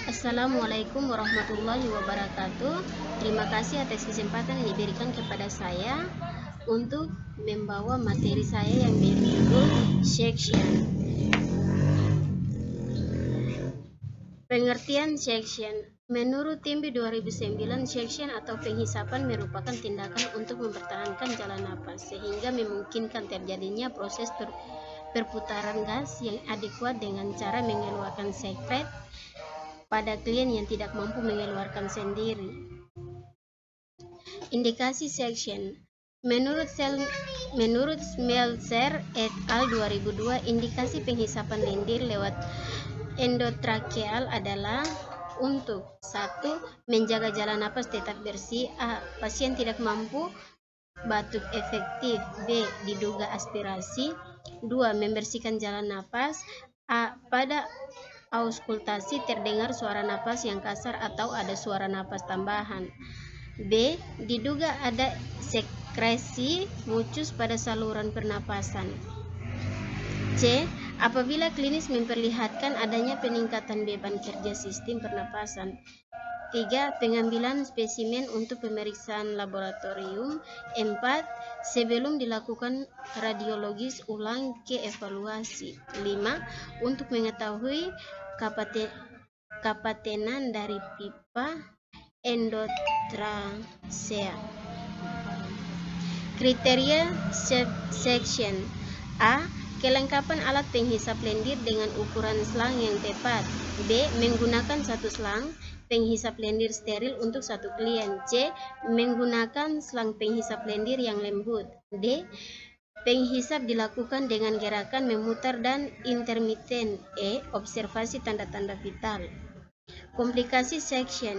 Assalamualaikum warahmatullahi wabarakatuh. Terima kasih atas kesempatan yang diberikan kepada saya untuk membawa materi saya yang berjudul section. Pengertian section. Menurut Timbi 2009, section atau penghisapan merupakan tindakan untuk mempertahankan jalan napas sehingga memungkinkan terjadinya proses perputaran gas yang adekuat dengan cara mengeluarkan sekret pada klien yang tidak mampu mengeluarkan sendiri. Indikasi section. Menurut Smeltzer et al. 2002, indikasi penghisapan lendir lewat endotrakeal adalah untuk 1. Menjaga jalan napas tetap bersih. A. Pasien tidak mampu batuk efektif. B. Diduga aspirasi. 2. Membersihkan jalan napas. A. Pada auskultasi terdengar suara napas yang kasar atau ada suara napas tambahan. B. Diduga ada sekresi mucus pada saluran pernapasan. C. Apabila klinis memperlihatkan adanya peningkatan beban kerja sistem pernapasan. 3. Pengambilan spesimen untuk pemeriksaan laboratorium. 4. Sebelum dilakukan radiologis ulang ke evaluasi. 5. Untuk mengetahui kapatenan dari pipa endotrasea. Kriteria section. A. Kelengkapan alat penghisap lendir dengan ukuran selang yang tepat. B. Menggunakan satu selang penghisap lendir steril untuk satu klien. C. Menggunakan selang penghisap lendir yang lembut. D. Penghisap dilakukan dengan gerakan memutar dan intermiten. E. Observasi tanda-tanda vital. Komplikasi section.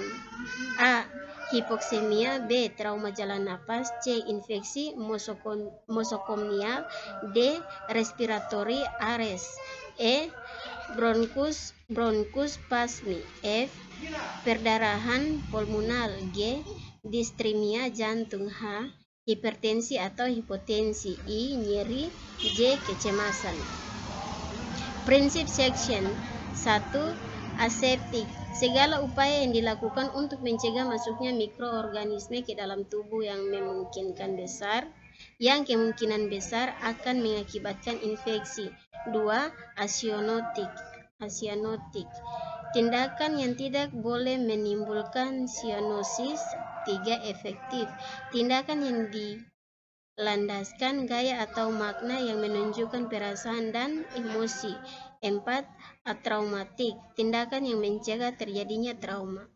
A. Hipoksemia. B. Trauma jalan napas. C. Infeksi mosokomnial. D. Respiratory arrest. E. Bronkus spasmi. F. Perdarahan pulmonal. G. Distremia jantung. H. Hipertensi atau hipotensi. I. Nyeri. J. Kecemasan. Prinsip section. 1. Aseptik. Segala upaya yang dilakukan untuk mencegah masuknya mikroorganisme ke dalam tubuh yang kemungkinan besar akan mengakibatkan infeksi. 2. Asionotik. Tindakan yang tidak boleh menimbulkan sianosis. 3. Efektif. Tindakan yang dilandaskan gaya atau makna yang menunjukkan perasaan dan emosi. 4. Atraumatik. Tindakan yang mencegah terjadinya trauma.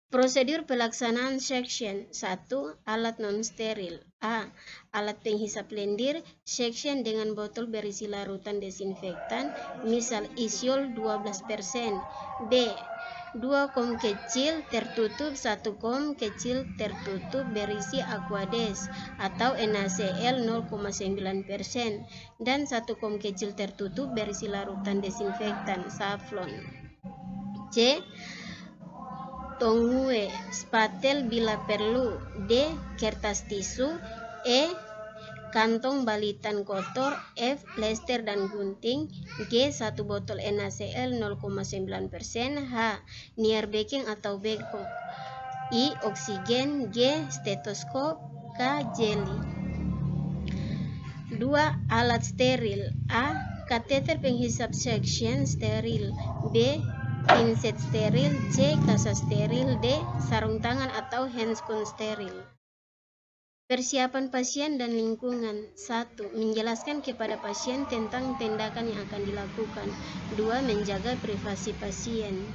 Prosedur pelaksanaan section. 1. Alat non-steril. A. Alat penghisap lendir. Section dengan botol berisi larutan desinfektan, misal isiol 12%. B. 2 kom kecil tertutup, 1 kom kecil tertutup berisi Aquades atau NaCl 0,9% dan 1 kom kecil tertutup berisi larutan desinfektan Savlon. C. Tongue spatel bila perlu. D. Kertas tisu. E. Kantong balitan kotor. F. Plester dan gunting. G. 1 botol NaCl 0,9%. H. Nierbeking atau beko. I. Oksigen. G. Stetoskop. K. Jeli. 2. Alat steril. A. Kateter penghisap section steril. B. Pinset steril. C. Kasa steril. D. Sarung tangan atau handscon steril. Persiapan pasien dan lingkungan. 1. Menjelaskan kepada pasien tentang tindakan yang akan dilakukan. 2. Menjaga privasi pasien.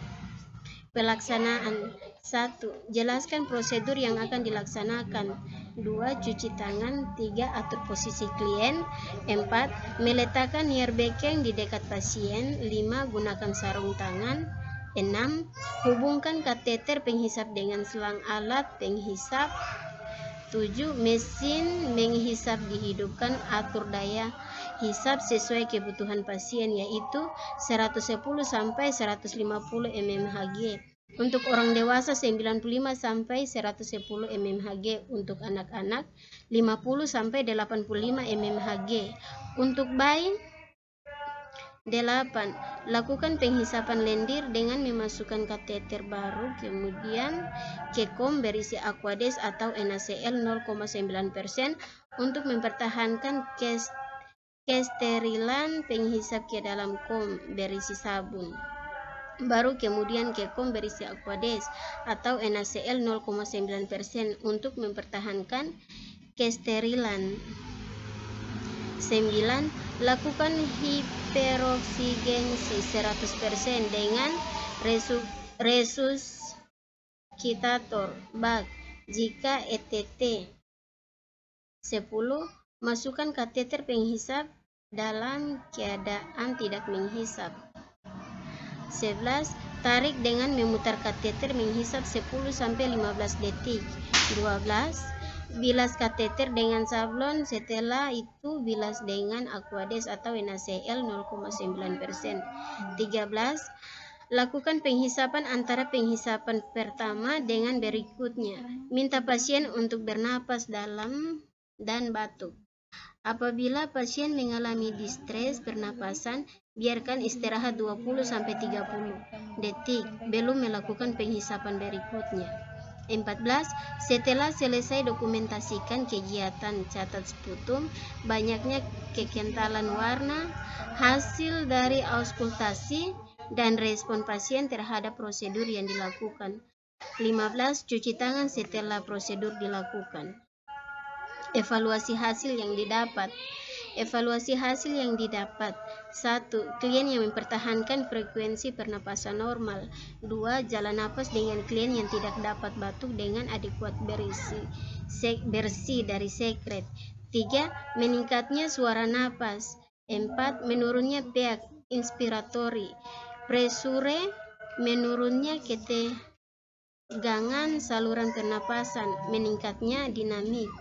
Pelaksanaan. 1. Jelaskan prosedur yang akan dilaksanakan. 2. Cuci tangan. 3. Atur posisi klien. 4. Meletakkan nierbeking di dekat pasien. 5. Gunakan sarung tangan. 6. Hubungkan kateter penghisap dengan selang alat penghisap. 7. Mesin menghisap dihidupkan. Atur daya hisap sesuai kebutuhan pasien, yaitu 110 sampai 150 mmHg. Untuk orang dewasa 95 sampai 110 mmHg. Untuk anak-anak 50 sampai 85 mmHg. Untuk bayi 8. Lakukan penghisapan lendir dengan memasukkan kateter baru, kemudian kekom berisi Aquades atau NaCl 0,9% untuk mempertahankan kesterilan penghisap ke dalam kom berisi sabun. Baru kemudian kekom berisi Aquades atau NaCl 0,9% untuk mempertahankan kesterilan. 9. Lakukan hiperoksigensi 100% dengan resuscitator bak jika ETT. 10. Masukkan kateter penghisap dalam keadaan tidak menghisap. 11. Tarik dengan memutar kateter menghisap 10-15 detik. 12. Bilas kateter dengan sablon, setelah itu bilas dengan Aquades atau NaCl 0,9%. 13. Lakukan penghisapan antara penghisapan pertama dengan berikutnya. Minta pasien untuk bernapas dalam dan batuk. Apabila pasien mengalami distres pernapasan, biarkan istirahat 20-30 detik belum melakukan penghisapan berikutnya. 14. Setelah selesai dokumentasikan kegiatan, catat sputum, banyaknya kekentalan warna, hasil dari auskultasi, dan respon pasien terhadap prosedur yang dilakukan. 15. Cuci tangan setelah prosedur dilakukan. Evaluasi hasil yang didapat. Evaluasi hasil yang didapat. 1. Klien yang mempertahankan frekuensi pernapasan normal. 2. Jalan napas dengan klien yang tidak dapat batuk dengan adekuat bersih dari sekret. 3. Meningkatnya suara napas. 4. Menurunnya pH inspiratori. Presure, menurunnya ketegangan saluran pernapasan, meningkatnya dinamik.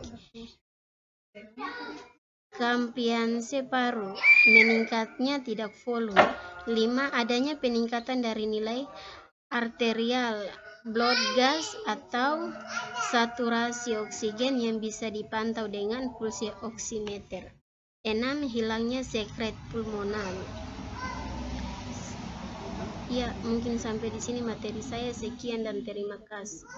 Kampianse paru, meningkatnya tidak volume. 5. Adanya peningkatan dari nilai arterial, blood gas atau saturasi oksigen yang bisa dipantau dengan pulsi oximeter. 6. Hilangnya sekret pulmonan. Ya, mungkin sampai di sini materi saya. Sekian dan terima kasih.